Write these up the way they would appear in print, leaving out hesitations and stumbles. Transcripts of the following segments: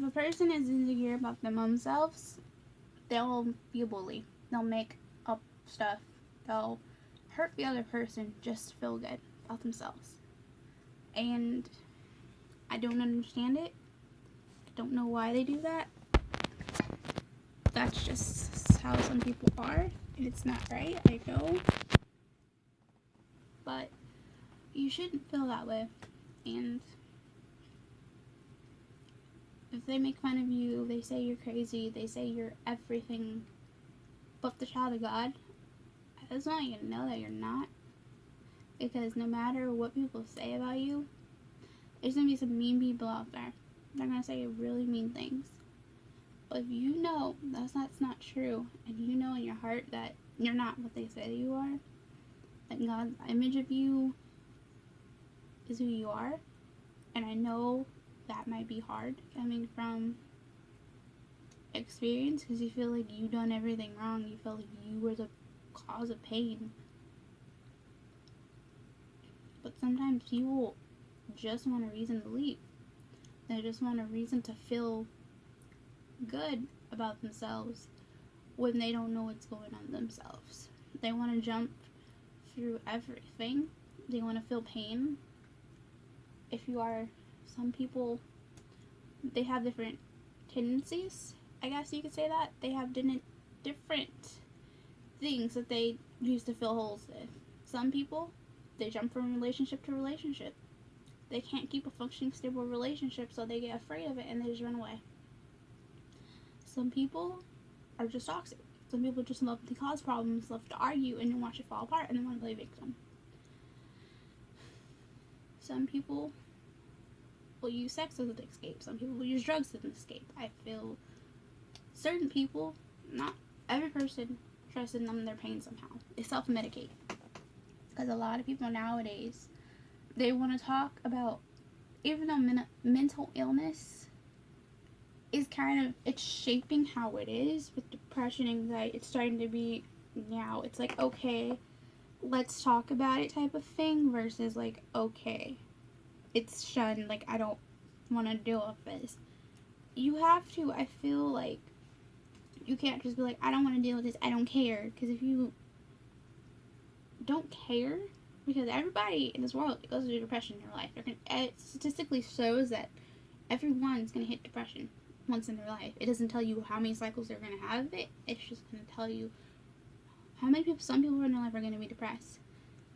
if a person is insecure about their own selves, they'll be a bully. They'll make up stuff. They'll hurt the other person just to feel good about themselves. And I don't understand it. I don't know why they do that. That's just how some people are. And it's not right, I know. But you shouldn't feel that way. And if they make fun of you, they say you're crazy, they say you're everything but the child of God, I just want you to know that you're not. Because no matter what people say about you, there's going to be some mean people out there. They're going to say really mean things. But if you know that's not true, and you know in your heart that you're not what they say you are, that God's image of you is who you are, and I know that might be hard coming from experience because you feel like you've done everything wrong. You feel like you were the cause of pain. But sometimes people just want a reason to leave. They just want a reason to feel good about themselves when they don't know what's going on themselves. They want to jump through everything. They want to feel pain. If you are, some people, they have different tendencies, I guess you could say that. They have different things that they use to fill holes with. Some people, they jump from relationship to relationship. They can't keep a functioning, stable relationship, so they get afraid of it and they just run away. Some people are just toxic. Some people just love to cause problems, love to argue, and then watch it fall apart, and then want to play victim. Some people will use sex as an escape. Some people will use drugs as an escape. I feel certain people, not every person, tries to numb their pain somehow. They self-medicate. Because a lot of people nowadays, they want to talk about, even though mental illness is kind of, it's shaping how it is with depression, anxiety. It's starting to be now. It's like, okay, let's talk about it type of thing versus like, okay, it's shunned, like I don't want to deal with this. You have to, I feel like, you can't just be like, I don't want to deal with this, I don't care. Because if you don't care, because everybody in this world goes through depression in their life. It statistically shows that everyone's going to hit depression once in their life. It doesn't tell you how many cycles they're going to have it. It's just going to tell you how many people, some people in their life are going to be depressed.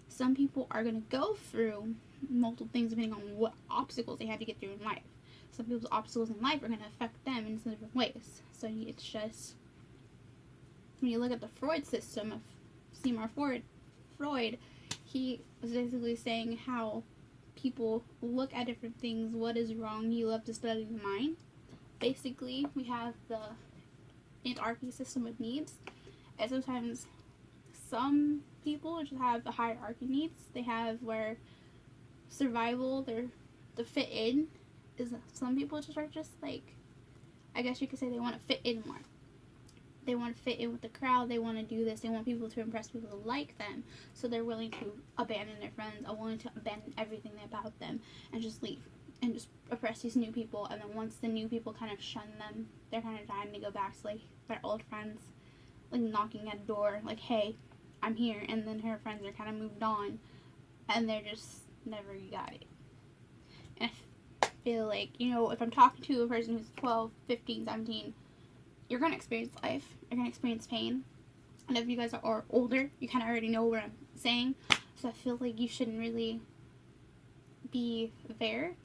Some people are going to go through multiple things depending on what obstacles they have to get through in life. Some people's obstacles in life are going to affect them in some different ways. So it's just, when you look at the Freud system of Seymour Freud, he was basically saying how people look at different things, what is wrong, you love to study the mind. Basically, we have the hierarchy system of needs, and sometimes some people just have the hierarchy needs. They have where survival, the fit in, is some people just are just like, I guess you could say they want to fit in more. They want to fit in with the crowd. They want to do this. They want people to impress people to like them. So they're willing to abandon their friends. Are willing to abandon everything about them and just leave and just oppress these new people. And then once the new people kind of shun them, they're kind of trying to go back to like their old friends, like knocking at a door, like, hey, I'm here. And then her friends are kind of moved on, and they're just never got it. And I feel like, you know, if I'm talking to a person who's 12, 15, 17, you're going to experience life. You're going to experience pain. And if you guys are older, you kind of already know what I'm saying. So I feel like you shouldn't really be there.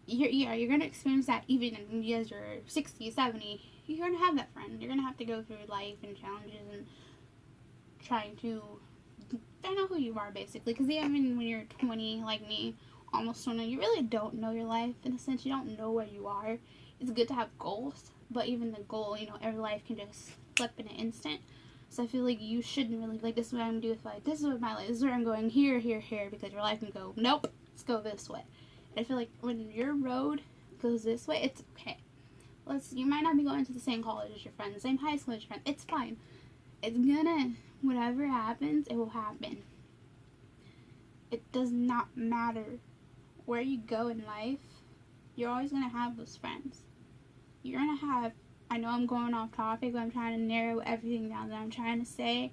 You're going to experience that even when you guys are 60, 70. You're going to have that friend. You're going to have to go through life and challenges and trying to find out who you are, basically. Because even when you're 20, like me, almost 20, you really don't know your life. In a sense, you don't know where you are. It's good to have goals. But even the goal, you know, every life can just flip in an instant. So I feel like you shouldn't really, like, this is what I'm going to do with life. This is what my life, this is where I'm going here, here, here. Because your life can go, nope, let's go this way. And I feel like when your road goes this way, it's okay. You might not be going to the same college as your friend, the same high school as your friend. It's fine. It's gonna, whatever happens, it will happen. It does not matter where you go in life. You're always going to have those friends. you're gonna have, I know I'm going off topic, but I'm trying to narrow everything down that I'm trying to say.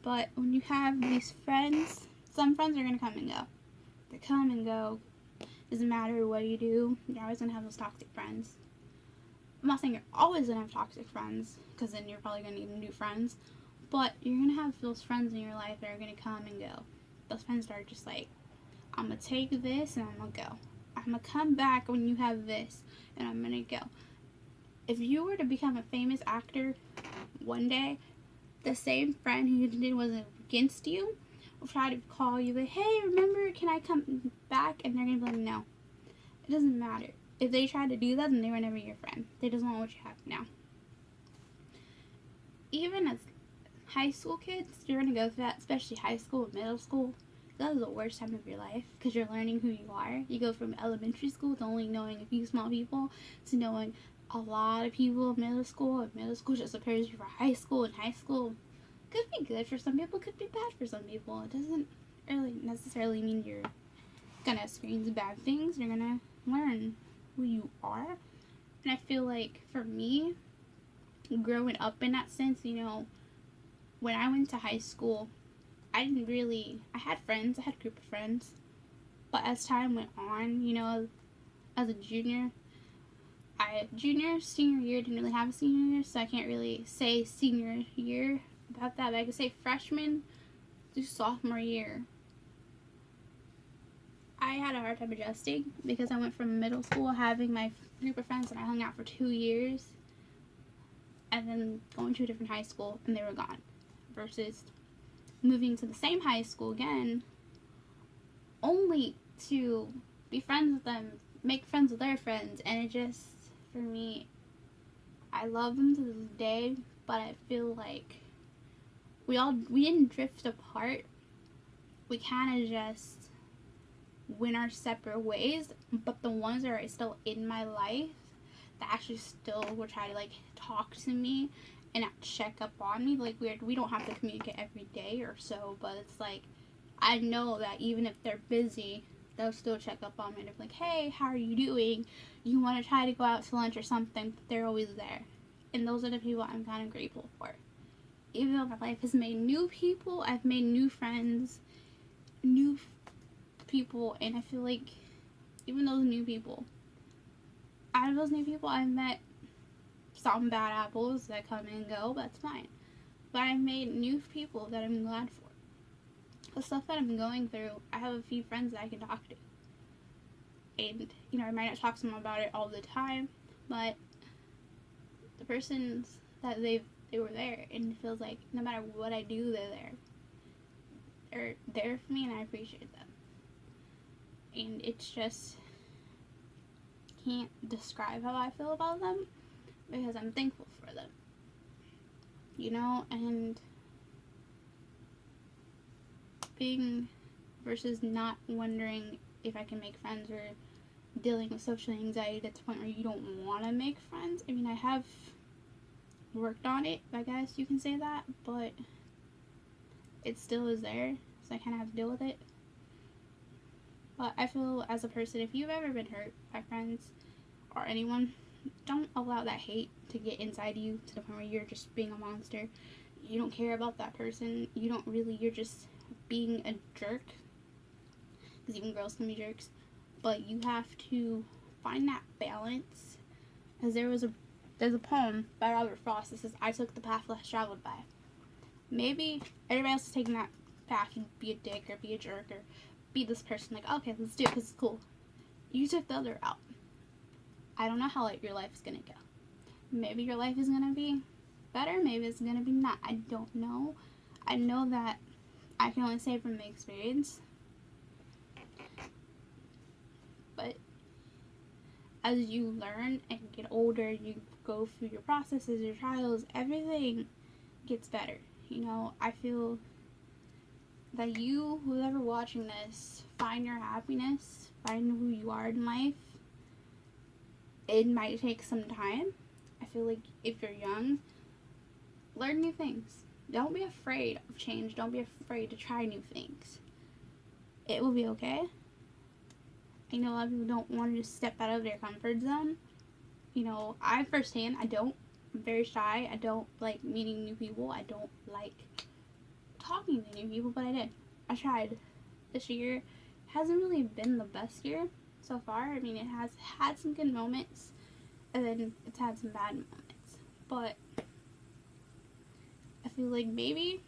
But when you have these friends, some friends are gonna come and go. They come and go. Doesn't matter what you do, you're always gonna have those toxic friends. I'm not saying you're always gonna have toxic friends, because then you're probably gonna need new friends. But you're gonna have those friends in your life that are gonna come and go. Those friends that are just like, I'm gonna take this and I'm gonna go. I'm gonna come back when you have this and I'm gonna go. If you were to become a famous actor one day, the same friend who was against you will try to call you like, hey, remember, can I come back? And they're gonna be like, no. It doesn't matter. If they try to do that, then they were never your friend. They just want what you have now. Even as high school kids, you're gonna go through that, especially high school and middle school. That is the worst time of your life because you're learning who you are. You go from elementary school to only knowing a few small people to knowing a lot of people in middle school, and middle school just prepares you for high school, and high school could be good for some people, could be bad for some people. It doesn't really necessarily mean you're gonna experience bad things. You're gonna learn who you are. And I feel like for me, growing up in that sense, you know, when I went to high school, I had friends, I had a group of friends, but as time went on, you know, as a junior, senior year, didn't really have a senior year, so I can't really say senior year about that, but I could say freshman through sophomore year, I had a hard time adjusting because I went from middle school having my group of friends that I hung out for 2 years, and then going to a different high school and they were gone, versus moving to the same high school again, only to be friends with them, make friends with their friends, and it just, for me, I love them to this day, but I feel like we didn't drift apart. We kind of just went our separate ways, but the ones that are still in my life that actually still will try to like talk to me and check up on me, like we don't have to communicate every day or so, but it's like I know that even if they're busy, they'll still check up on me and be like, hey, how are you doing? You want to try to go out to lunch or something? But they're always there. And those are the people I'm kind of grateful for. Even though my life has made new people, I've made new friends, new people, and I feel like even those new people, out of those new people, I've met some bad apples that come and go, but that's fine. But I've made new people that I'm glad for. The stuff that I'm going through, I have a few friends that I can talk to. And, you know, I might not talk to them about it all the time, but the persons that they were there, and it feels like no matter what I do, they're there. They're there for me, and I appreciate them. And it's just, can't describe how I feel about them, because I'm thankful for them. You know, and being versus not wondering if I can make friends, or dealing with social anxiety to the point where you don't want to make friends. I mean, I have worked on it, I guess you can say that, but it still is there, so I kind of have to deal with it. But I feel as a person, if you've ever been hurt by friends or anyone, don't allow that hate to get inside you to the point where you're just being a monster. You don't care about that person. You're just being a jerk. Because even girls can be jerks. But you have to find that balance. Because there's a poem by Robert Frost that says, I took the path less traveled by. Maybe everybody else is taking that path and be a dick or be a jerk or be this person, like, okay, let's do it because it's cool. You took the other route. I don't know how your life is gonna go. Maybe your life is gonna be better, maybe it's gonna be not. I don't know. I know that I can only say from my experience. But as you learn and get older, you go through your processes, your trials, everything gets better. You know, I feel that whoever watching this, find your happiness, find who you are in life. It might take some time. I feel like if you're young, learn new things. Don't be afraid of change. Don't be afraid to try new things. It will be okay. I know a lot of people don't want to just step out of their comfort zone, You know, I firsthand, I don't. I'm very shy. I don't like meeting new people. I don't like talking to new people, but I did. I tried. This year hasn't really been the best year so far. I mean, it has had some good moments, and then it's had some bad moments. But I feel like maybe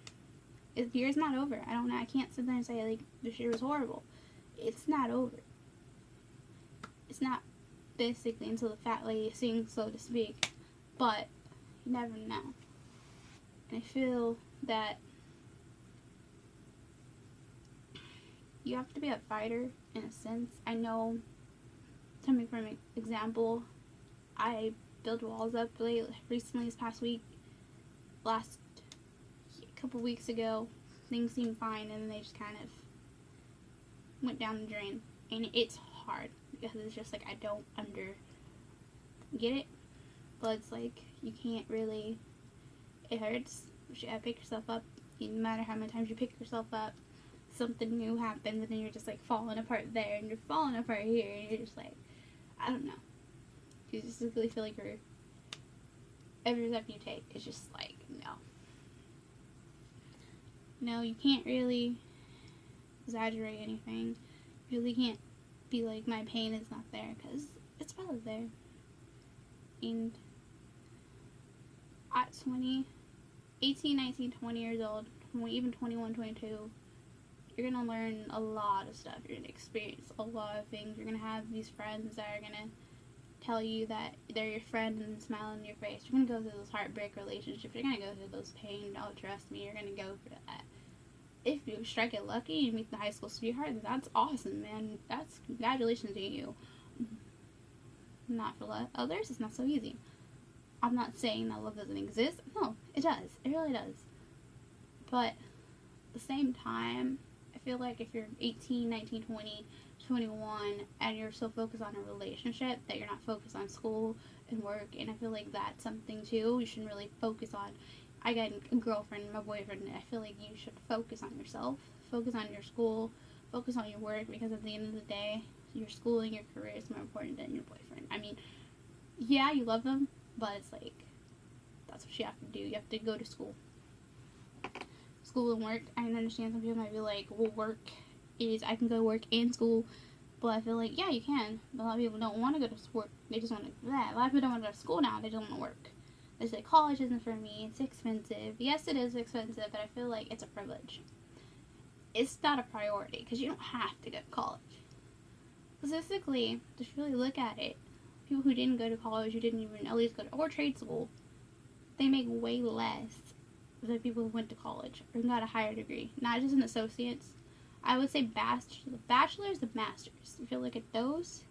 the year's not over. I don't know. I can't sit there and say, like, this year was horrible. It's not over. It's not basically until the fat lady sings, so to speak. But you never know. And I feel that you have to be a fighter in a sense. I know, coming from an example, I built walls up recently this past week. Last couple weeks ago, things seemed fine, and then they just kind of went down the drain. And it's hard because it's just like I don't get it, but it's like you can't really. It hurts. You gotta pick yourself up. No matter how many times you pick yourself up, something new happens, and then you're just like falling apart there, and you're falling apart here, and you're just like, I don't know. You just really feel like every step you take is just like no. No, you can't really exaggerate anything. You really can't be like, my pain is not there, because it's probably there. And at 18, 19, 20 years old, even 21, 22, you're going to learn a lot of stuff. You're going to experience a lot of things. You're going to have these friends that are going to tell you that they're your friend and smile on your face. You're going to go through those heartbreak relationships. You're going to go through those pain. Oh, trust me, you're going to go through that. If you strike it lucky, you meet the high school sweetheart, that's awesome, man. That's congratulations to you. Not for others, it's not so easy. I'm not saying that love doesn't exist. No, it does. It really does. But at the same time, I feel like if you're 18, 19, 20, 21, and you're so focused on a relationship that you're not focused on school and work, and I feel like that's something too you shouldn't really focus on. I got a girlfriend, my boyfriend, and I feel like you should focus on yourself, focus on your school, focus on your work, because at the end of the day, your school and your career is more important than your boyfriend. I mean, yeah, you love them, but it's like, that's what you have to do. You have to go to school. School and work. I understand some people might be like, well, work is, I can go to work and school, but I feel like, yeah, you can. But a lot of people don't want to go to work. They just want to do that. A lot of people don't want to go to school now. They don't want to work. They say, college isn't for me. It's expensive. Yes, it is expensive, but I feel like it's a privilege. It's not a priority, because you don't have to go to college. Specifically, just really look at it. People who didn't go to college, who didn't even at least go to, or trade school, they make way less than people who went to college or got a higher degree. Not just an associate's. I would say bachelors and masters. If you look at those,